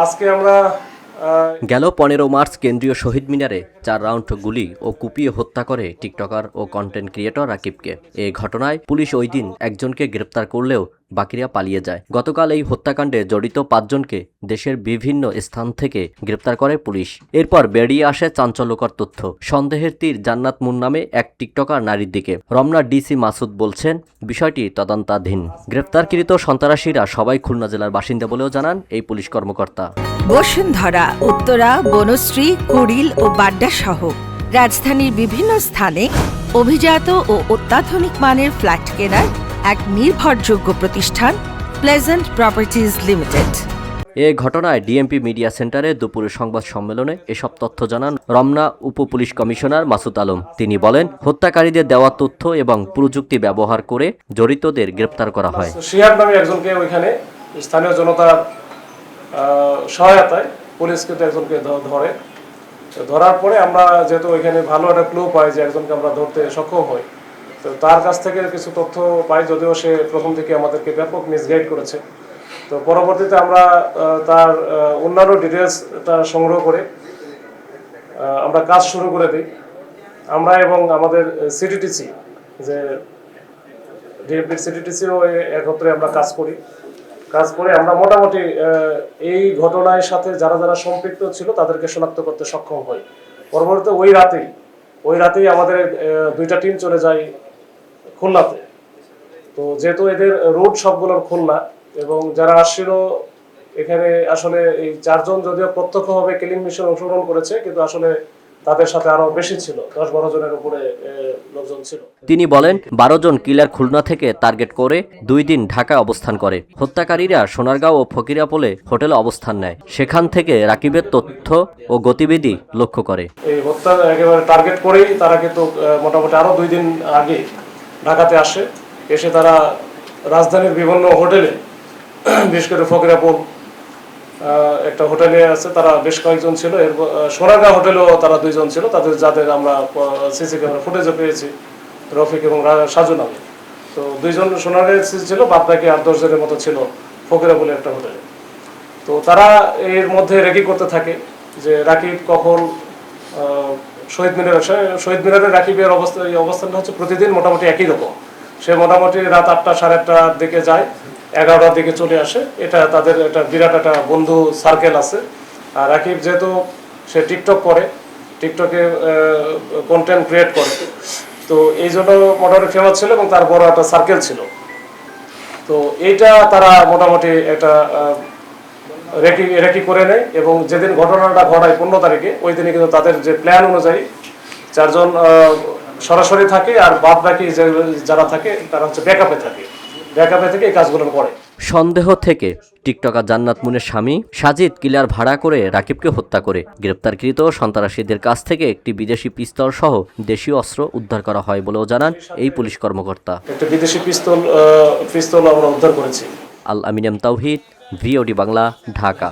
আজকে আমরা গেল 15 মার্চ কেন্দ্রীয় শহীদ মিনারে 4 রাউন্ড গুলি ও কুপিয়ে হত্যা করে টিকটকার ও কন্টেন্ট ক্রিয়েটর রাকিবকে। এই ঘটনায় পুলিশ ওই দিন একজনকে গ্রেপ্তার করলেও বাকিরা পালিয়ে যায়। গতকাল এই হত্যাকাণ্ডে জড়িত 5 জনকে দেশের বিভিন্ন স্থান থেকে গ্রেপ্তার করে পুলিশ। এরপর বেরিয়ে আসে চাঞ্চল্যকর তথ্য। সন্দেহের তীর জান্নাত মুন নামে এক টিকটকার নারীর দিকে। রমনা ডিসি মাসুদ বলছেন, বিষয়টি তদন্তাধীন। গ্রেপ্তারকৃত সন্ত্রাসীরা সবাই খুলনা জেলার বাসিন্দা বলেও জানান এই পুলিশ কর্মকর্তা। বসুন্ধরা, উত্তরা, বনশ্রী, কুড়িল ও বাড্ডা সহ রাজধানীর বিভিন্ন স্থানে অভিজাত ও অত্যাধুনিক মানের ফ্ল্যাট কেনার এক নির্ভরযোগ্য প্রতিষ্ঠান প্লেজেন্ট প্রপার্টিজ লিমিটেড। এ ঘটনায় ডিএমপি মিডিয়া সেন্টারে দুপুরে সংবাদ সম্মেলনে এসব তথ্য জানান রমনা উপ পুলিশ কমিশনার মাসুদ আলম। তিনি বলেন, হত্যাকারীদের দেওয়া তথ্য এবং প্রযুক্তি ব্যবহার করে জড়িতদের গ্রেপ্তার করা হয়। শিহাব নামে একজনকে ওইখানে স্থানীয় জনতার সহায়তায় পুলিশ কিন্তু একজনকে ধরে। ধরার পরে আমরা যেহেতু ওইখানে ভালো একটা ক্লু পাই যে একজনকে আমরা ধরতে সক্ষম হই, তো তার কাছ থেকে কিছু তথ্য পাই, যদিও সে প্রথম থেকে আমাদেরকে ব্যাপক মিসগাইড করেছে। তো পরবর্তীতে আমরা তার অন্যান্য ডিটেলসটা সংগ্রহ করে আমরা কাজ শুরু করে দিই। আমরা এবং আমাদের সিটিটিসি, যে ডিএমপির সিটিটিসিও একত্রে আমরা কাজ করে আমরা মোটামুটি এই ঘটনার সাথে যারা যারা সম্পৃক্ত ছিল তাদেরকে শনাক্ত করতে সক্ষম হই। পরবর্তীতে ওই রাতেই আমাদের 2টা টিম চলে যায় খুলনাতে। তো যেহেতু এদের রুট সবগুলোর খুলনা, এবং যারা আসছিল এখানে আসলে এই 4 জন যদিও প্রত্যক্ষভাবে কিলিং মিশন অংশগ্রহণ করেছে, কিন্তু আসলে তাদের সাথে আরো বেশি ছিল, 10-12 জনের উপরে লোকজন ছিল। তিনি বলেন, 12 জন কিলার খুলনা থেকে টার্গেট করে 2 দিন ঢাকায় অবস্থান করে। হত্যাকারীরা সোনারগাঁও ও ফকিরাপোলে হোটেলে অবস্থান নেয়। সেখান থেকে রাকিবের তথ্য ও গতিবিধি লক্ষ্য করে। এই হত্যা একেবারে টার্গেট করেই তারা কিন্তু মোটামুটি আরো 2 দিন আগে ঢাকাতে আসে। এসে তারা রাজধানীর বিভিন্ন হোটেলে, বিশেষ করে ফকিরাপুর একটা হোটেলে আছে, তারা বেশ কয়েকজন ছিল। এর সোনারগাঁও হোটেলেও তারা 2 জন ছিল, যাদের আমরা সিসি ক্যামেরা ফুটেজও পেয়েছি, রফিক এবং সাজু নামে। তো 2 জন সোনারগাঁও ছিল, বাদ বাকি 8-10 জনের মতো ছিল ফকিরাপুরে একটা হোটেলে। তো তারা এর মধ্যে রেকি করতে থাকে যে রাকিব কখন শহীদ মিনারে রাকিবের অবস্থানটা হচ্ছে প্রতিদিন মোটামুটি একই রকম। সে মোটামুটি রাত 8টা, 8:30টার দিকে যায়, 11টার দিকে চলে আসে। এটা তাদের একটা বিরাট একটা বন্ধু সার্কেল আছে। আর রাকিব যেহেতু সে টিকটক করে, টিকটকে কন্টেন্ট ক্রিয়েট করে, তো এই জন্য মোটামুটি ফেমাস ছিল এবং তার বড় একটা সার্কেল ছিল। তো এইটা তারা মোটামুটি একটা রেকি করে নেয়, এবং যেদিন ঘটনাটা ঘটায় 15 তারিখে, ওই দিনে কিন্তু তাদের যে প্ল্যান অনুযায়ী 4 জন সরাসরি থাকে, আর বাদ বাকি যারা থাকে তারা হচ্ছে ব্যাকআপে থেকে এই কাজগুলো করে। সন্দেহ থেকে টিকটকার জান্নাত মুনের স্বামী সাজিদ কিলার ভাড়া করে রাকিবকে হত্যা করে। গ্রেপ্তারকৃত সন্ত্রাসীদের কাছ থেকে একটি বিদেশি পিস্তল সহ দেশীয় অস্ত্র উদ্ধার করা হয় বলেও জানান এই পুলিশ কর্মকর্তা। একটা বিদেশি পিস্তল আমরা উদ্ধার করেছি। আল আমিন এম তাওহিদ, ভিওডি বাংলা, ঢাকা।